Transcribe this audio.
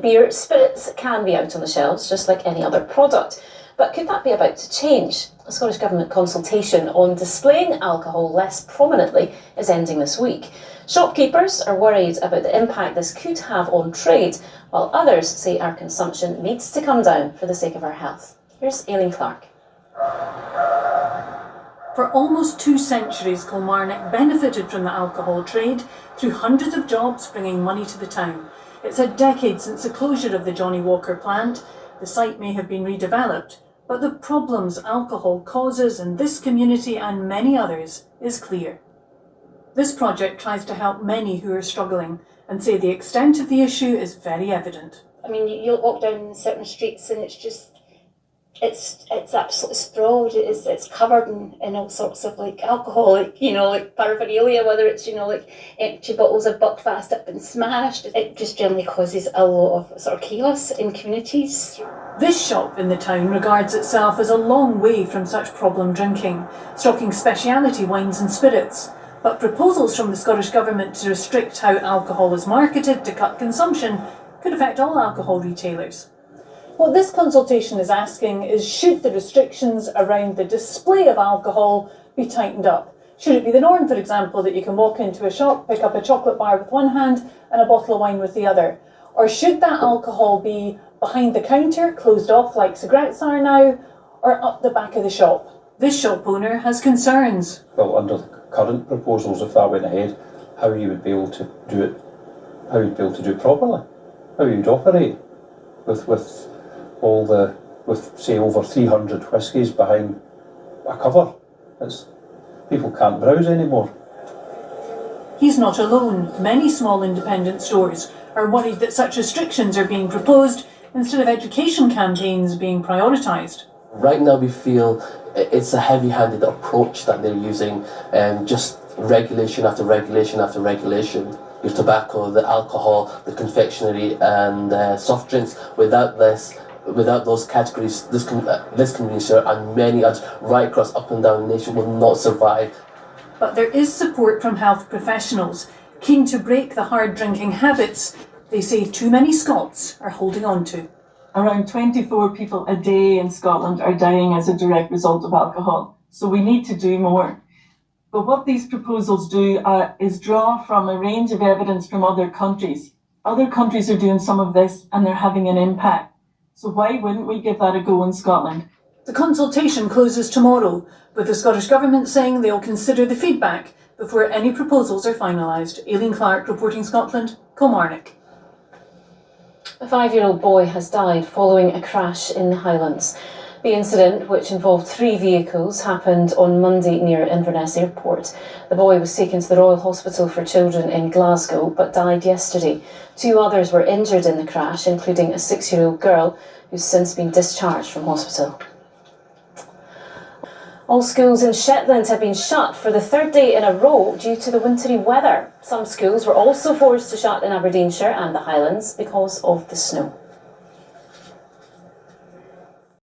Beer, spirits can be out on the shelves just like any other product. But could that be about to change? A Scottish Government consultation on displaying alcohol less prominently is ending this week. Shopkeepers are worried about the impact this could have on trade, while others say our consumption needs to come down for the sake of our health. Here's Aileen Clark. For almost 2 centuries, Kilmarnock benefited from the alcohol trade through hundreds of jobs bringing money to the town. It's a decade since the closure of the Johnnie Walker plant. The site may have been redeveloped, but the problems alcohol causes in this community and many others is clear. This project tries to help many who are struggling and say the extent of the issue is very evident. I mean, you'll walk down certain streets and it's absolutely sprawled. It's covered in all sorts of like alcohol, like paraphernalia, whether it's like empty bottles of Buckfast that have been smashed. It just generally causes a lot of sort of chaos in communities. This shop in the town regards itself as a long way from such problem drinking, stocking speciality wines and spirits. But proposals from the Scottish Government to restrict how alcohol is marketed to cut consumption could affect all alcohol retailers. What this consultation is asking is, should the restrictions around the display of alcohol be tightened up? Should it be the norm, for example, that you can walk into a shop, pick up a chocolate bar with one hand and a bottle of wine with the other? Or should that alcohol be behind the counter, closed off like cigarettes are now, or up the back of the shop? This shop owner has concerns. Well, under the current proposals, if that went ahead, how you would be able to do it, how you'd be able to do it properly, how you'd operate with say over 300 whiskies behind a cover. People can't browse anymore. He's not alone. Many small independent stores are worried that such restrictions are being proposed instead of education campaigns being prioritised. Right now we feel it's a heavy-handed approach that they're using, just regulation after regulation after regulation. Your tobacco, the alcohol, the confectionery and soft drinks. Without those categories, this community and many others right across up and down the nation will not survive. But there is support from health professionals, keen to break the hard drinking habits they say too many Scots are holding on to. Around 24 people a day in Scotland are dying as a direct result of alcohol, so we need to do more. But what these proposals do is draw from a range of evidence from other countries. Other countries are doing some of this and they're having an impact. So why wouldn't we give that a go in Scotland? The consultation closes tomorrow, with the Scottish Government saying they'll consider the feedback before any proposals are finalised. Aileen Clark, reporting Scotland, Kilmarnock. A 5-year-old boy has died following a crash in the Highlands. The incident, which involved 3 vehicles, happened on Monday near Inverness Airport. The boy was taken to the Royal Hospital for Children in Glasgow, but died yesterday. 2 others were injured in the crash, including a 6-year-old girl who's since been discharged from hospital. All schools in Shetland have been shut for the 3rd day in a row due to the wintry weather. Some schools were also forced to shut in Aberdeenshire and the Highlands because of the snow.